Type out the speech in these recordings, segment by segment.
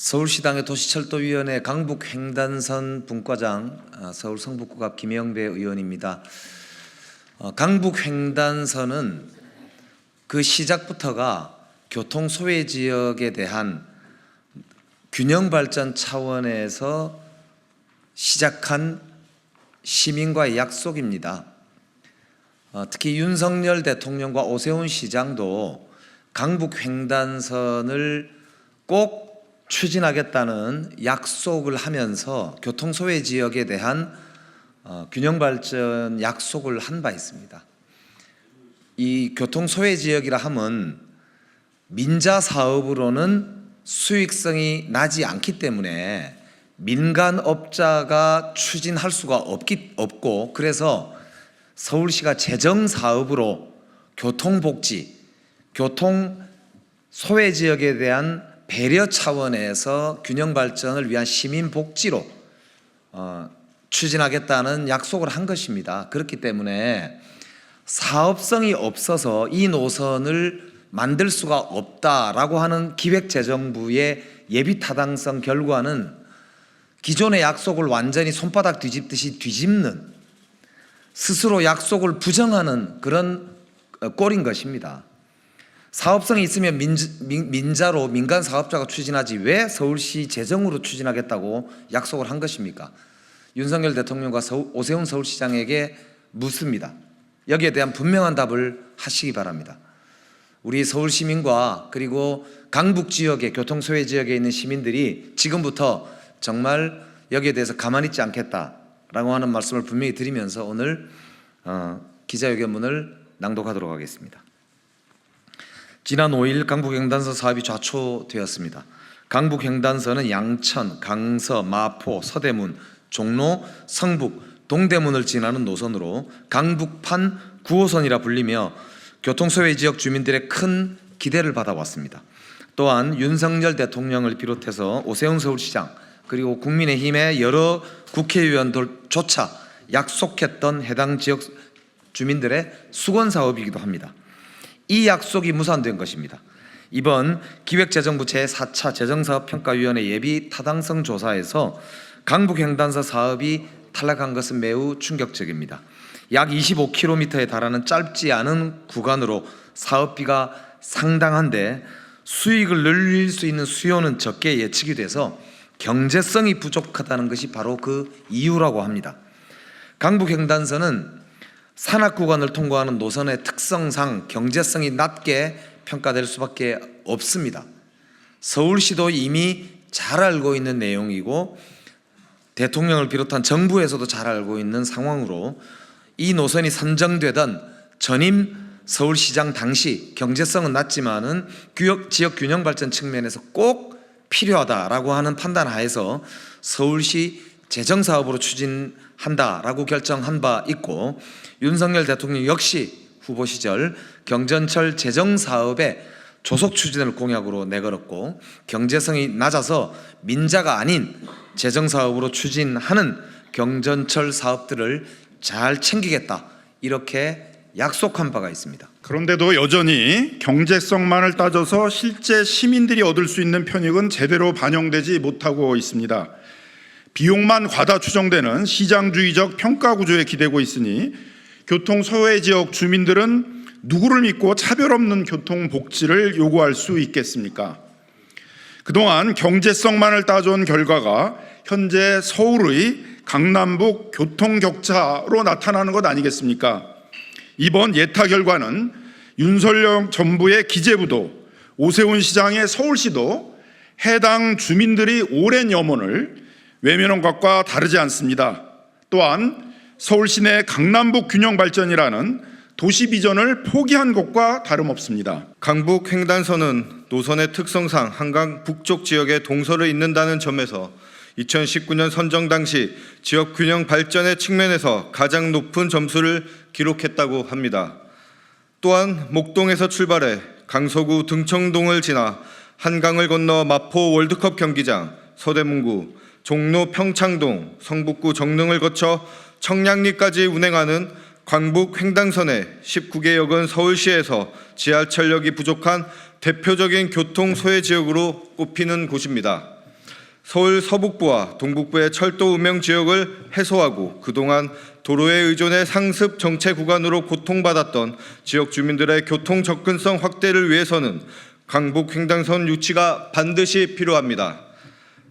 서울시당의 도시철도위원회 강북횡단선 분과장, 서울 성북구갑 김영배 의원입니다. 강북횡단선은 그 시작부터가 교통 소외 지역에 대한 균형 발전 차원에서 시작한 시민과의 약속입니다. 특히 윤석열 대통령과 오세훈 시장도 강북횡단선을 꼭 추진하겠다는 약속을 하면서 교통 소외 지역에 대한 균형 발전 약속을 한 바 있습니다. 이 교통 소외 지역이라 함은 민자 사업으로는 수익성이 나지 않기 때문에 민간업자가 추진할 수가 없고, 그래서 서울시가 재정 사업으로 교통복지, 교통 소외 지역에 대한 배려 차원에서 균형 발전을 위한 시민 복지로 추진하겠다는 약속을 한 것입니다. 그렇기 때문에 사업성이 없어서 이 노선을 만들 수가 없다라고 하는 기획재정부의 예비 타당성 결과는 기존의 약속을 완전히 손바닥 뒤집듯이 뒤집는, 스스로 약속을 부정하는 그런 꼴인 것입니다. 사업성이 있으면 민자로 민간 사업자가 추진하지 왜 서울시 재정으로 추진하겠다고 약속을 한 것입니까? 윤석열 대통령과 오세훈 서울시장에게 묻습니다. 여기에 대한 분명한 답을 하시기 바랍니다. 우리 서울 시민과 그리고 강북 지역의 교통 소외 지역에 있는 시민들이 지금부터 정말 여기에 대해서 가만히 있지 않겠다라고 하는 말씀을 분명히 드리면서 오늘 기자회견문을 낭독하도록 하겠습니다. 지난 5일 강북횡단선 사업이 좌초되었습니다. 강북횡단선은 양천, 강서, 마포, 서대문, 종로, 성북, 동대문을 지나는 노선으로 강북판 9호선이라 불리며 교통소외 지역 주민들의 큰 기대를 받아왔습니다. 또한 윤석열 대통령을 비롯해서 오세훈 서울시장 그리고 국민의힘의 여러 국회의원들조차 약속했던 해당 지역 주민들의 수건사업이기도 합니다. 이 약속이 무산된 것입니다. 이번 기획재정부 제4차 재정사업평가위원회 예비 타당성 조사에서 강북횡단선 사업이 탈락한 것은 매우 충격적입니다. 약 25km에 달하는 짧지 않은 구간으로 사업비가 상당한데 수익을 늘릴 수 있는 수요는 적게 예측이 돼서 경제성이 부족하다는 것이 바로 그 이유라고 합니다. 강북횡단선은 산악 구간을 통과하는 노선의 특성상 경제성이 낮게 평가될 수밖에 없습니다. 서울시도 이미 잘 알고 있는 내용이고 대통령을 비롯한 정부에서도 잘 알고 있는 상황으로 이 노선이 선정되던 전임 서울시장 당시 경제성은 낮지만은 지역 균형 발전 측면에서 꼭 필요하다라고 하는 판단 하에서 서울시 재정 사업으로 추진한다라고 결정한 바 있고, 윤석열 대통령 역시 후보 시절 경전철 재정 사업의 조속 추진을 공약으로 내걸었고, 경제성이 낮아서 민자가 아닌 재정 사업으로 추진하는 경전철 사업들을 잘 챙기겠다 이렇게 약속한 바가 있습니다. 그런데도 여전히 경제성만을 따져서 실제 시민들이 얻을 수 있는 편익은 제대로 반영되지 못하고 있습니다. 비용만 과다 추정되는 시장주의적 평가 구조에 기대고 있으니 교통 소외 지역 주민들은 누구를 믿고 차별 없는 교통 복지를 요구할 수 있겠습니까? 그동안 경제성만을 따져온 결과가 현재 서울의 강남북 교통 격차로 나타나는 것 아니겠습니까? 이번 예타 결과는 윤석열 정부의 기재부도 오세훈 시장의 서울시도 해당 주민들이 오랜 염원을 외면한 것과 다르지 않습니다. 또한 서울시 내 강남북 균형 발전이라는 도시 비전을 포기한 것과 다름없습니다. 강북횡단선은 노선의 특성상 한강 북쪽 지역에 동서를 잇는다는 점에서 2019년 선정 당시 지역 균형 발전의 측면에서 가장 높은 점수를 기록했다고 합니다. 또한 목동에서 출발해 강서구 등청동을 지나 한강을 건너 마포 월드컵 경기장, 서대문구, 종로 평창동, 성북구 정릉을 거쳐 청량리까지 운행하는 강북횡단선의 19개 역은 서울시에서 지하철역이 부족한 대표적인 교통 소외 지역으로 꼽히는 곳입니다. 서울 서북부와 동북부의 철도 운명 지역을 해소하고 그동안 도로에 의존해 상습 정체 구간으로 고통받았던 지역 주민들의 교통 접근성 확대를 위해서는 강북 횡단선 유치가 반드시 필요합니다.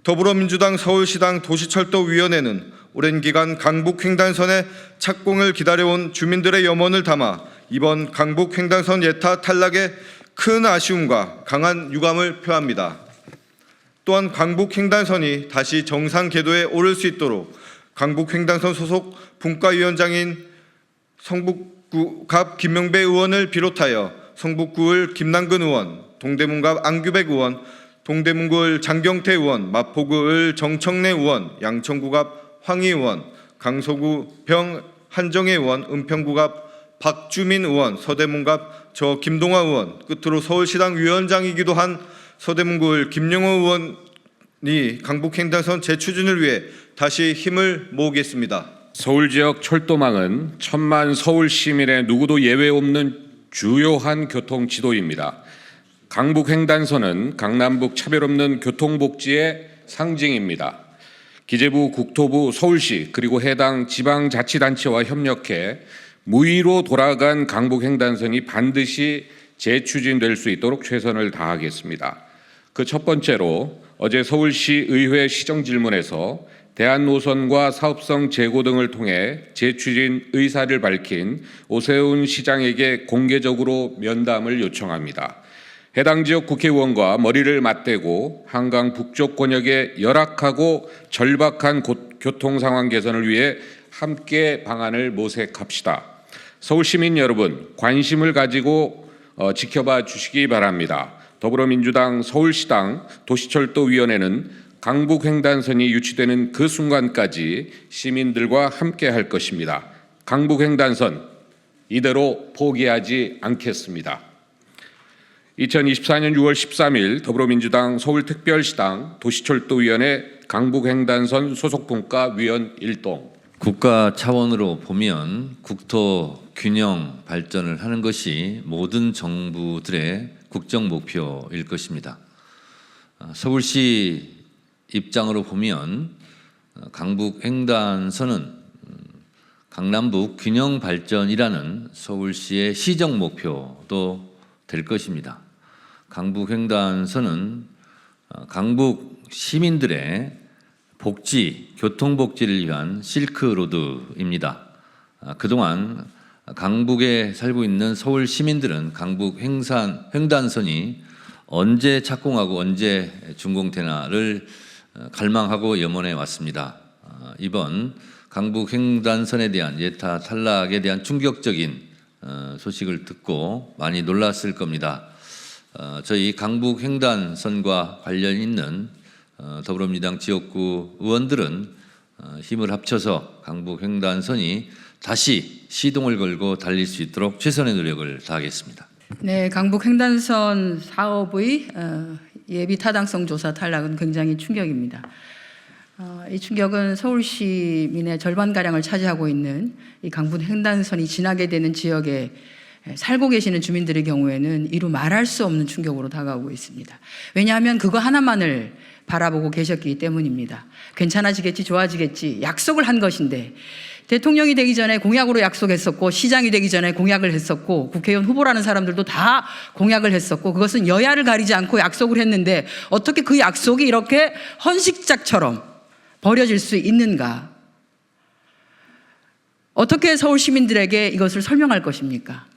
더불어민주당 서울시당 도시철도위원회는 오랜 기간 강북 횡단선의 착공을 기다려온 주민들의 염원을 담아 이번 강북 횡단선 예타 탈락에 큰 아쉬움과 강한 유감을 표합니다. 또한 강북 횡단선이 다시 정상 궤도에 오를 수 있도록 강북 횡단선 소속 분과위원장인 성북구갑 김명배 의원을 비롯하여 성북구을 김남근 의원, 동대문갑 안규백 의원, 동대문구을 장경태 의원, 마포구을 정청래 의원, 양천구갑 황희 의원, 강서구 병 한정혜 의원, 은평구갑 박주민 의원, 서대문갑 저 김동화 의원, 끝으로 서울시당 위원장이기도 한 서대문구을 김영호 의원이 강북 횡단선 재추진을 위해 다시 힘을 모으겠습니다. 서울 지역 철도망은 천만 서울 시민의 누구도 예외 없는 주요한 교통 지도입니다. 강북 횡단선은 강남북 차별 없는 교통복지의 상징입니다. 기재부, 국토부, 서울시 그리고 해당 지방자치단체와 협력해 무위로 돌아간 강북 횡단선이 반드시 재추진될 수 있도록 최선을 다하겠습니다. 그 첫 번째로 어제 서울시 의회 시정질문에서 대한노선과 사업성 재고 등을 통해 재추진 의사를 밝힌 오세훈 시장에게 공개적으로 면담을 요청합니다. 해당 지역 국회의원과 머리를 맞대고 한강 북쪽 권역의 열악하고 절박한 교통 상황 개선을 위해 함께 방안을 모색합시다. 서울 시민 여러분, 관심을 가지고 지켜봐 주시기 바랍니다. 더불어민주당 서울시당 도시철도위원회는 강북 횡단선이 유치되는 그 순간까지 시민들과 함께 할 것입니다. 강북 횡단선 이대로 포기하지 않겠습니다. 2024년 6월 13일 더불어민주당 서울특별시당 도시철도위원회 강북횡단선 소속분과위원 1동. 국가 차원으로 보면 국토 균형 발전을 하는 것이 모든 정부들의 국정 목표일 것입니다. 서울시 입장으로 보면 강북 횡단선은 강남북 균형 발전이라는 서울시의 시정 목표도 될 것입니다. 강북 횡단선은 강북 시민들의 복지, 교통복지를 위한 실크로드입니다. 그동안 강북에 살고 있는 서울 시민들은 강북 횡단선이 언제 착공하고 언제 준공되나를 갈망하고 염원해 왔습니다. 이번 강북 횡단선에 대한 예타 탈락에 대한 충격적인 소식을 듣고 많이 놀랐을 겁니다. 저희 강북 횡단선과 관련 있는 더불어민주당 지역구 의원들은 힘을 합쳐서 강북 횡단선이 다시 시동을 걸고 달릴 수 있도록 최선의 노력을 다하겠습니다. 네, 강북 횡단선 사업의 예비 타당성 조사 탈락은 굉장히 충격입니다. 이 충격은 서울 시민의 절반가량을 차지하고 있는 이 강북 횡단선이 지나게 되는 지역에 살고 계시는 주민들의 경우에는 이루 말할 수 없는 충격으로 다가오고 있습니다. 왜냐하면 그거 하나만을 바라보고 계셨기 때문입니다. 괜찮아지겠지, 좋아지겠지 약속을 한 것인데 대통령이 되기 전에 공약으로 약속했었고 시장이 되기 전에 공약을 했었고 국회의원 후보라는 사람들도 다 공약을 했었고 그것은 여야를 가리지 않고 약속을 했는데 어떻게 그 약속이 이렇게 헌식작처럼 버려질 수 있는가? 어떻게 서울 시민들에게 이것을 설명할 것입니까?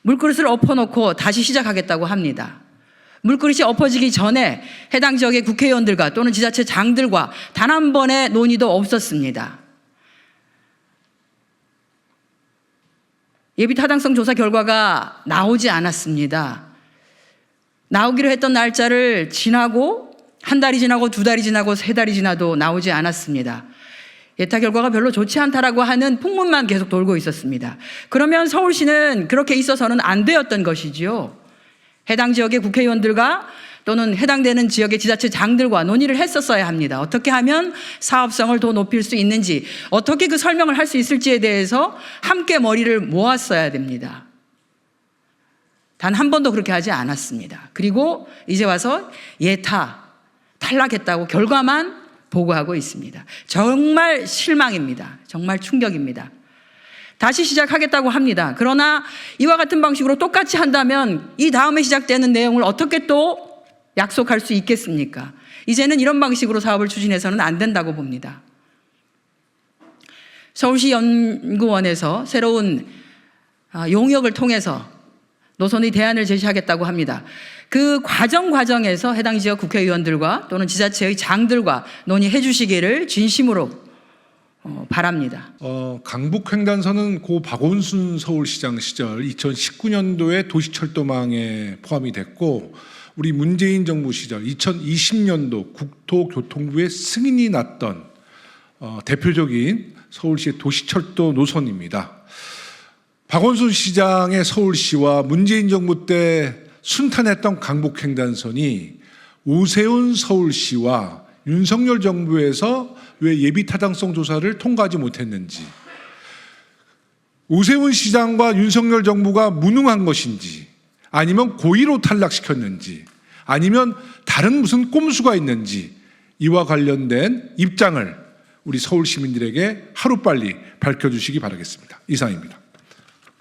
물그릇을 엎어놓고 다시 시작하겠다고 합니다. 물그릇이 엎어지기 전에 해당 지역의 국회의원들과 또는 지자체장들과 단 한 번의 논의도 없었습니다. 예비 타당성 조사 결과가 나오지 않았습니다. 나오기로 했던 날짜를 지나고 한 달이 지나고 두 달이 지나고 세 달이 지나도 나오지 않았습니다. 예타 결과가 별로 좋지 않다라고 하는 풍문만 계속 돌고 있었습니다. 그러면 서울시는 그렇게 있어서는 안 되었던 것이지요. 해당 지역의 국회의원들과 또는 해당되는 지역의 지자체장들과 논의를 했었어야 합니다. 어떻게 하면 사업성을 더 높일 수 있는지, 어떻게 그 설명을 할 수 있을지에 대해서 함께 머리를 모았어야 됩니다. 단 한 번도 그렇게 하지 않았습니다. 그리고 이제 와서 탈락했다고 결과만 보고하고 있습니다. 정말 실망입니다. 정말 충격입니다. 다시 시작하겠다고 합니다. 그러나 이와 같은 방식으로 똑같이 한다면 이 다음에 시작되는 내용을 어떻게 또 약속할 수 있겠습니까? 이제는 이런 방식으로 사업을 추진해서는 안 된다고 봅니다. 서울시 연구원에서 새로운 용역을 통해서 노선의 대안을 제시하겠다고 합니다. 그 과정에서 해당 지역 국회의원들과 또는 지자체의 장들과 논의해 주시기를 진심으로 바랍니다. 강북횡단선은 고 박원순 서울시장 시절 2019년도에 도시철도망에 포함이 됐고 우리 문재인 정부 시절 2020년도 국토교통부의 승인이 났던 대표적인 서울시의 도시철도 노선입니다. 박원순 시장의 서울시와 문재인 정부 때 순탄했던 강북횡단선이 오세훈 서울시와 윤석열 정부에서 왜 예비 타당성 조사를 통과하지 못했는지, 오세훈 시장과 윤석열 정부가 무능한 것인지, 아니면 고의로 탈락시켰는지, 아니면 다른 무슨 꼼수가 있는지 이와 관련된 입장을 우리 서울 시민들에게 하루빨리 밝혀주시기 바라겠습니다. 이상입니다.